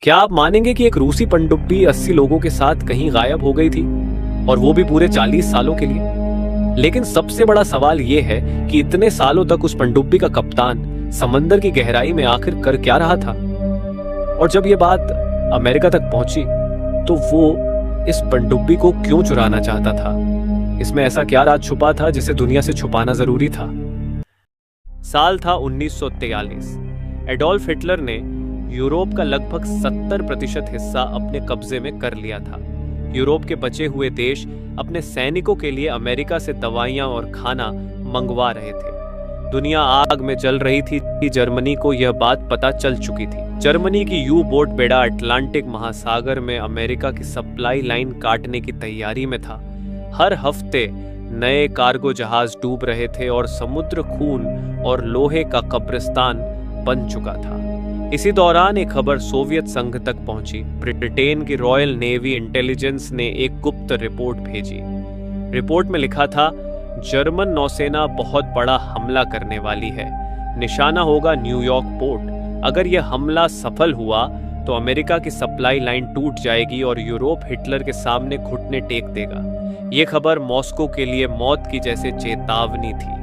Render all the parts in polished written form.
क्या आप मानेंगे कि एक रूसी पनडुब्बी 80 लोगों के साथ कहीं गायब हो गई थी, और वो भी पूरे 40 सालों के लिए। लेकिन सबसे बड़ा सवाल ये है कि इतने सालों तक उस पनडुब्बी का कप्तान समंदर की गहराई में आखिर कर क्या रहा था। और जब ये बात अमेरिका तक पहुंची तो वो इस पनडुब्बी को क्यों चुराना चाहता था। इसमें ऐसा क्या राज छुपा था जिसे दुनिया से छुपाना जरूरी था। साल था 1943। एडोल्फ हिटलर ने यूरोप का लगभग 70% हिस्सा अपने कब्जे में कर लिया था। यूरोप के बचे हुए देश अपने सैनिकों के लिए अमेरिका से दवाइयां और खाना मंगवा रहे थे। दुनिया आग में जल रही थी कि जर्मनी को यह बात पता चल चुकी थी। जर्मनी की यू बोट बेड़ा अटलांटिक महासागर में अमेरिका की सप्लाई लाइन काटने की तैयारी में था। हर हफ्ते नए कार्गो जहाज डूब रहे थे और समुद्र खून और लोहे का कब्रिस्तान बन चुका था। इसी दौरान एक खबर सोवियत संघ तक पहुंची। ब्रिटेन की रॉयल नेवी इंटेलिजेंस ने एक गुप्त रिपोर्ट भेजी। रिपोर्ट में लिखा था, जर्मन नौसेना बहुत बड़ा हमला करने वाली है। निशाना होगा न्यूयॉर्क पोर्ट। अगर यह हमला सफल हुआ तो अमेरिका की सप्लाई लाइन टूट जाएगी और यूरोप हिटलर के सामने घुटने टेक देगा। यह खबर मॉस्को के लिए मौत की जैसे चेतावनी थी।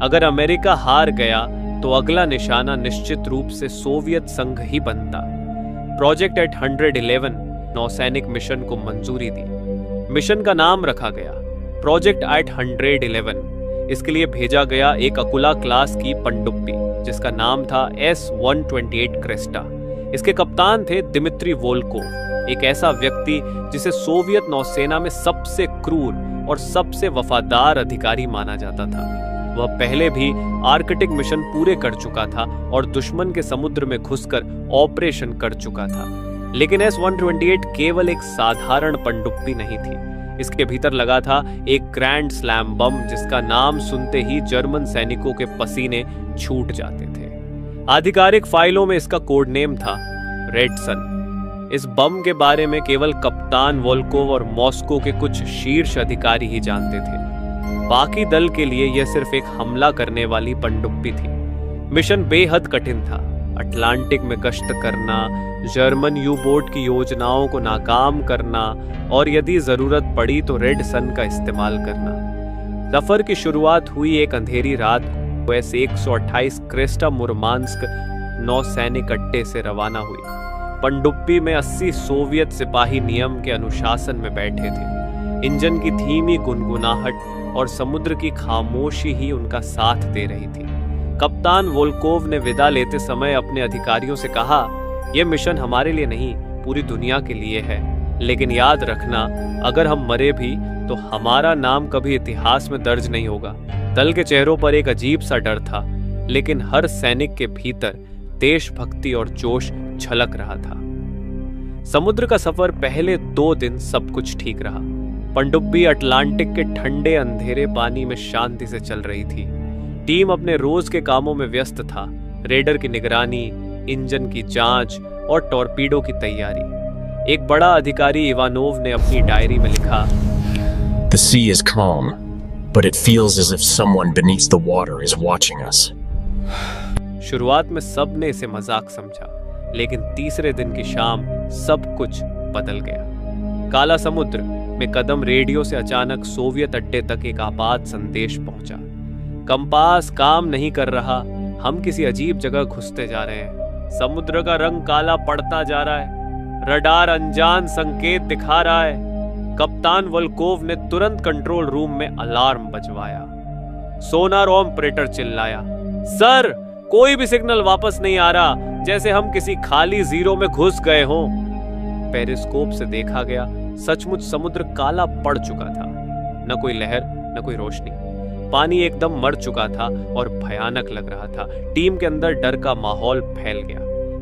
अगर अमेरिका हार गया तो अगला निशाना निश्चित रूप से सोवियत संघ ही बनता। प्रोजेक्ट 811 नौसैनिक मिशन को मंजूरी दी। मिशन का नाम रखा गया प्रोजेक्ट 811। इसके लिए भेजा गया एक अकुला क्लास की पनडुब्बी जिसका नाम था S-128 क्रेस्टा। इसके कप्तान थे दिमित्री वोल्कोव, एक ऐसा व्यक्ति जिसे सोवियत नौसेना में सबसे क्रूर और सबसे वफादार अधिकारी माना जाता था। वह पहले भी आर्कटिक मिशन पूरे कर चुका था और दुश्मन के समुद्र में घुसकर ऑपरेशन कर चुका था। लेकिन S-128 केवल एक साधारण पनडुब्बी नहीं थी। इसके भीतर लगा था एक ग्रैंड स्लैम बम जिसका नाम सुनते ही जर्मन सैनिकों के पसीने छूट जाते थे। आधिकारिक फाइलों में इसका कोड नेम था रेड सन। इस बम के बारे में केवल कप्तान वोल्कोव और मॉस्को के कुछ शीर्ष अधिकारी ही जानते थे। बाकी दल के लिए यह सिर्फ एक हमला करने वाली पनडुब्बी थी। मिशन बेहद कठिन था। अटलांटिक में गश्त करना, जर्मन यू बोट की योजनाओं को नाकाम करना और यदि जरूरत पड़ी तो रेड सन का इस्तेमाल करना। सफर की शुरुआत हुई एक अंधेरी रात को। S-128 क्रेस्टा मुरमांस्क नौसैनिक अड्डे से रवाना हुई। पनडुब्बी में 80 सोवियत सिपाही नियम के अनुशासन में बैठे थे। इंजन की धीमी गुनगुनाहट और समुद्र की खामोशी ही उनका साथ दे रही थी। कप्तान वोल्कोव ने विदा लेते समय अपने अधिकारियों से कहा, यह मिशन हमारे लिए नहीं, पूरी दुनिया के लिए है। लेकिन याद रखना, अगर हम मरे भी तो हमारा नाम कभी इतिहास में दर्ज नहीं होगा। दल के चेहरों पर एक अजीब सा डर था, लेकिन हर सैनिक के भीतर देशभक्ति और जोश झलक रहा था। समुद्र का सफर पहले 2 दिन सब कुछ ठीक रहा। पनडुब्बी अटलांटिक के ठंडे अंधेरे पानी में शांति से चल रही थी। टीम अपने रोज के कामों में व्यस्त था। रेडर की निगरानी, इंजन की जांच और टॉर्पीडो की तैयारी। एक बड़ा अधिकारी इवानोव ने अपनी डायरी में लिखा, The sea is calm, but it feels as if someone beneath the water is watching us. शुरुआत में सब ने इसे मजाक समझा, लेकिन तीसरे दिन की शाम सब कुछ बदल गया। काला समुद्र में कदम रेडियो से अचानक सोवियत अड्डे तक एक आपात संदेश पहुंचा। कंपास काम नहीं कर रहा, हम किसी अजीब जगह घुसते जा रहे हैं। समुद्र का रंग काला पड़ता जा रहा है। रडार अनजान संकेत दिखा रहा है। कप्तान वोल्कोव ने तुरंत कंट्रोल रूम में अलार्म बजवाया। सोनार ऑपरेटर चिल्लाया, सर, कोई भी सिग्नल वापस नहीं आ रहा, जैसे हम किसी खाली जीरो में घुस गए हों। पेरिस्कोप से देखा गया, सचमुच समुद्र काला पड़ चुका था। न कोई लहर, न कोई रोशनी। पानी एकदम मर चुका था और भयानक लग रहा था। टीम के अंदर डर का माहौल फैल गया।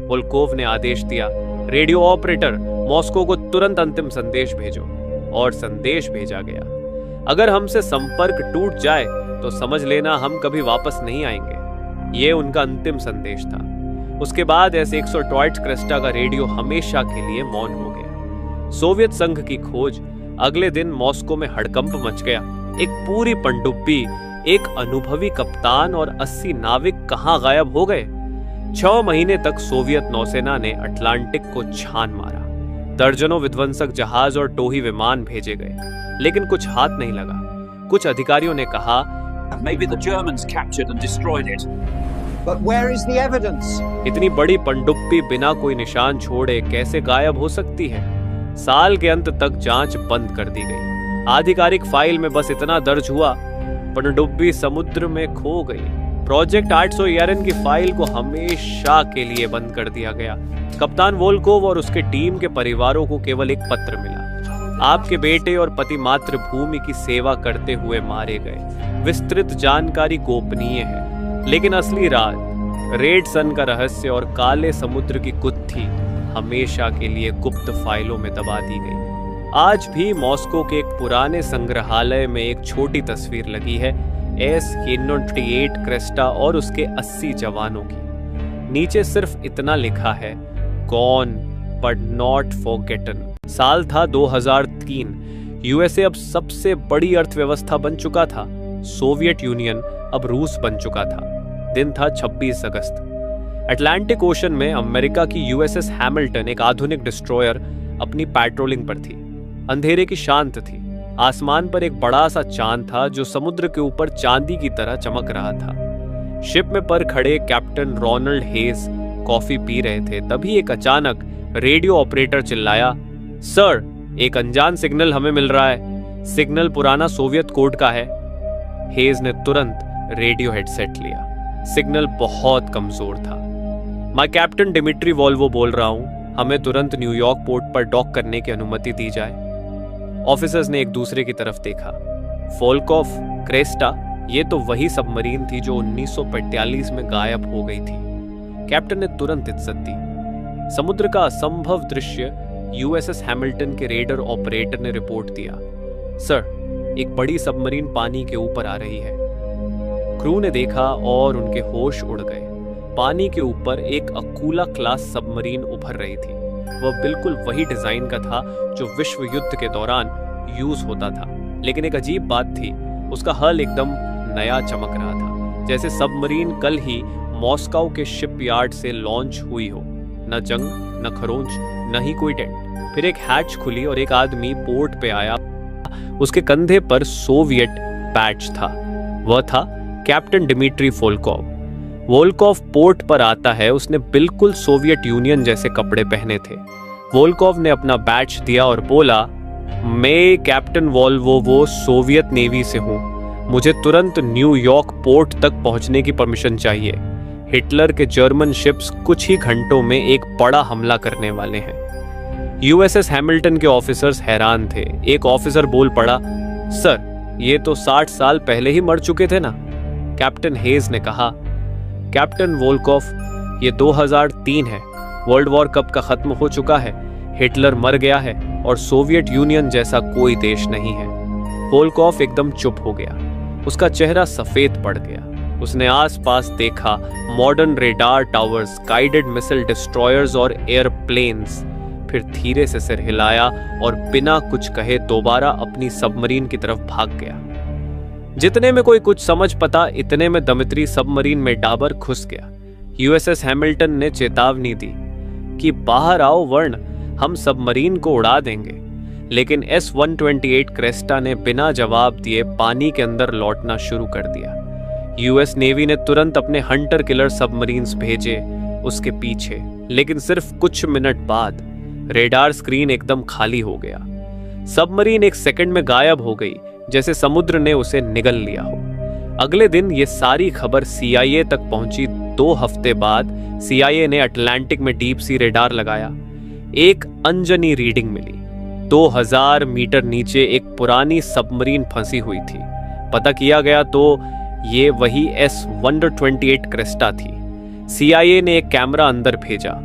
वोल्कोव ने आदेश दिया, रेडियो ऑपरेटर, मॉस्को को तुरंत अंतिम संदेश भेजो। और संदेश भेजा गया, अगर हमसे संपर्क टूट जाए तो समझ लेना हम कभी वापस नहीं आएंगे। यह उनका अंतिम संदेश था। उसके बाद S-128 क्रेस्टा का रेडियो हमेशा के लिए मौन हो गया। सोवियत संघ की खोज। अगले दिन मॉस्को में हड़कंप मच गया। एक पूरी पनडुब्बी, एक अनुभवी कप्तान और 80 नाविक कहां गायब हो गए। 6 महीने तक सोवियत नौसेना ने अटलांटिक को छान मारा। दर्जनों विध्वंसक जहाज और टोही विमान भेजे गए, लेकिन कुछ हाथ नहीं लगा। कुछ अधिकारियों ने कहा, Maybe the Germans captured and destroyed it. But where is the evidence? इतनी बड़ी पनडुब्बी बिना कोई निशान छोड़े कैसे गायब हो सकती है? साल के अंत तक जांच बंद कर दी गई। आधिकारिक फाइल में बस इतना दर्ज हुआ, पनडुब्बी समुद्र में खो गई। प्रोजेक्ट 800 यारन की फाइल को हमेशा के लिए बंद कर दिया गया। कप्तान वोल्कोव और उसके टीम के परिवारों को केवल एक पत्र मिला, आपके बेटे और पति मातृभूमि की सेवा करते हुए मारे गए। विस्तृत जानकारी गोपनीय है, लेकिन असली राज, रेड सन का रहस्य और काले समुद्र की गुत्थी हमेशा के लिए गुप्त फाइलों में दबा दी गई। आज भी मॉस्को के एक पुराने संग्रहालय में एक छोटी तस्वीर लगी है, S-98 क्रेस्टा और उसके 80 जवानों की। नीचे सिर्फ इतना लिखा है, गॉन बट नॉट फॉरगेटन। साल था 2003। यूएसए अब सबसे बड़ी अर्थव्यवस्था बन चुका था। सोवियत यूनियन अब रूस बन चुका था। दिन था 26 अगस्त। अटलांटिक ओशन में अमेरिका की यूएसएस हैमिल्टन, एक आधुनिक डिस्ट्रॉयर, अपनी पैट्रोलिंग पर थी। अंधेरे की शांत थी। आसमान पर एक बड़ा सा चांद था जो समुद्र के ऊपर चांदी की तरह चमक रहा था। शिप में पर खड़े कैप्टन रोनाल्ड हेज कॉफी पी रहे थे। तभी एक अचानक रेडियो ऑपरेटर चिल्लाया, सर, एक अनजान सिग्नल हमें मिल रहा है। सिग्नल पुराना सोवियत कोड का है। हेज ने तुरंत रेडियो हेडसेट लिया। सिग्नल बहुत कमजोर था। मैं कैप्टन डिमिट्री वॉल्वो बोल रहा हूं, हमें तुरंत न्यूयॉर्क पोर्ट पर डॉक करने की अनुमति दी जाए। ऑफिसर्स ने एक दूसरे की तरफ देखा। वोल्कोव, क्रेस्टा, ये तो वही सबमरीन थी जो 1945 में गायब हो गई थी। कैप्टन ने तुरंत इज्जत दी। समुद्र का असंभव दृश्य यूएसएस हैमिल्टन के रेडर ऑपरेटर ने रिपोर्ट दिया, सर, एक बड़ी सबमरीन पानी के ऊपर आ रही है। क्रू ने देखा और उनके होश उड़ गए। पानी के ऊपर एक अकूला क्लास सबमरीन उभर रही थी। वह बिल्कुल वही डिजाइन का था जो विश्व युद्ध के दौरान यूज होता था, लेकिन एक अजीब बात थी, उसका हल एकदम नया चमक रहा था, जैसे सबमरीन कल ही मॉस्को के शिपयार्ड से लॉन्च हुई हो। न जंग, न खरोंच, न ही कोई टेंट। फिर एक हैच खुली और एक आदमी पोर्ट पे आया। उसके कंधे पर सोवियत बैच था। वह था captain Dmitri Volkov. Volkov port पर आता है। उसने बिल्कुल सोवियत यूनियन जैसे कपड़े पहने थे। वोल्कोव ने अपना बैच दिया और बोला, मैं कैप्टन वोल्वोवो सोवियत नेवी से हूं। मुझे तुरंत न्यूयॉर्क पोर्ट तक पहुंचने की परमिशन चाहिए। हिटलर के जर्मन शिप्स कुछ ही घंटों में एक बड़ा हमला करने वाले हैं। यूएसएस हैमिल्टन के ऑफिसर्स हैरान थे। एक ऑफिसर बोल पड़ा, सर, ये तो 60 साल पहले ही मर चुके थे ना। कैप्टन हेज ने कहा, कैप्टन वोल्कोव, ये 2003 है। वर्ल्ड वॉर कब का खत्म हो चुका है। हिटलर मर गया है और सोवियत यूनियन जैसा कोई देश नहीं है। वोल्कोव एकदम चुप हो गया। उसका चेहरा सफेद पड़ गया। उसने आसपास देखा, modern radar towers, guided missile destroyers और एयरप्लेन्स। फिर धीरे से सिर हिलाया और बिना कुछ कहे दोबारा अपनी सबमरीन की तरफ भाग गया। जितने में कोई कुछ समझ पता, इतने में दमित्री सबमरीन में डाबर घुस गया। यूएसएस हैमिल्टन ने चेतावनी दी कि बाहर आओ वर्ण, हम सबमरीन को उड़ा देंगे। लेकिन S-128 क्रेस्टा ने बिना जवाब दिए पानी के अंदर लौटना शुरू कर दिया। यूएस नेवी ने तुरंत अपने हंटर किलर सबमरीन्स भेजे उसके पीछे, लेकिन सिर्फ कुछ मिनट बाद रेडार स्क्रीन एकदम खाली हो गया। सबमरीन एक सेकंड में गायब हो गई, जैसे समुद्र ने उसे निगल लिया हो। अगले दिन ये सारी खबर CIA तक पहुंची। 2 हफ्ते बाद CIA ने अटलांटिक में डीप सी रेडार लगाया। एक अनजनी रीडिंग मिली। 2000 मीटर नीचे एक पुरानी सबमरीन फंसी हुई थी। पता किया गया तो ये वही S-128 क्रेस्टा थी। CIA ने एक कैमरा अंदर भेजा।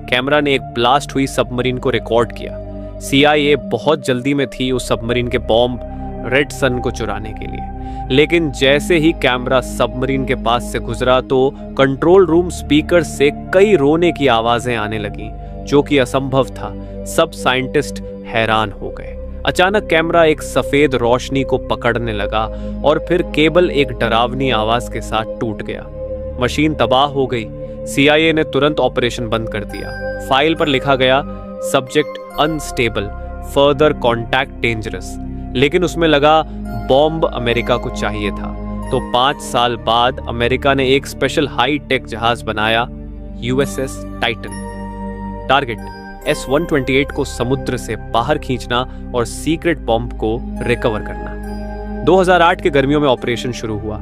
कैमरा ने एक ब्लास्ट हुई सबमरीन को रिकॉर्ड किया। CIA बहुत जल्दी में थी उस सबमरीन के बॉम्ब रेड सन को चुराने के लिए। लेकिन जैसे ही कैमरा सबमरीन के पास से गुजरा तो कंट्रोल रूम स्पीकर से कई रोने की आवाजें आने लगीं, जो कि असंभव था। सब साइंटिस्ट हैरान हो गए। अचानक कैमरा एक सफेद रोशनी को पकड़ने लगा और फिर केबल एक डरावनी आवाज के साथ टूट गया। मशीन तबाह हो गई। CIA ने तुरंत ऑपरेशन बंद कर दिया। फाइल पर लिखा गया subject unstable, further contact dangerous, लेकिन उसमें लगा बॉम्ब अमेरिका को चाहिए था। तो 5 साल बाद अमेरिका ने एक स्पेशल हाई टेक जहाज बनाया, USS टाइटन। टारगेट S-128 को समुद्र से बाहर खींचना और सीक्रेट बॉम्ब को रिकवर करना। 2008 के गर्मियों में ऑपरेशन शुरू हुआ।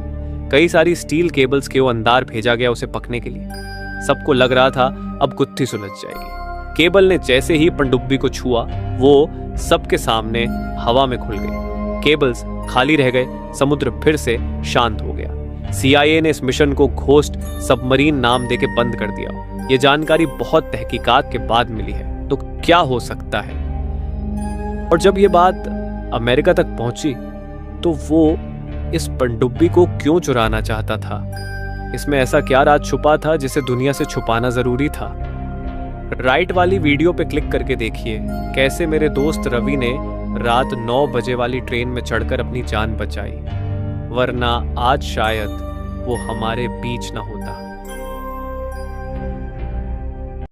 कई सारी स्टील केबल्स के वो अंदर भेजा गया उसे पकने के लिए। सबको लग रहा था अब गुत्थी सुलझ जाएगी। केबल ने जैसे ही पनडुब्बी को छुआ, वो सबके सामने हवा में खुल गई। केबल्स खाली रह गए, समुद्र फिर से शांत हो गया। CIA ने इस मिशन को घोस्ट सबमरीन नाम देके बंद कर दिया। ये जानकारी बहुत तहकीकात के बाद मिली है, तो क्या हो सकता है? और जब ये बात अमेरिका तक पहुंची तो वो इस पनडुब्बी को क्यों चुराना चाहता था? इसमें ऐसा क्या राज छुपा था जिसे दुनिया से छुपाना जरूरी था? राइट वाली वीडियो पे क्लिक करके देखिए कैसे मेरे दोस्त रवि ने रात 9 बजे वाली ट्रेन में चढ़कर अपनी जान बचाई, वरना आज शायद वो हमारे बीच ना होता।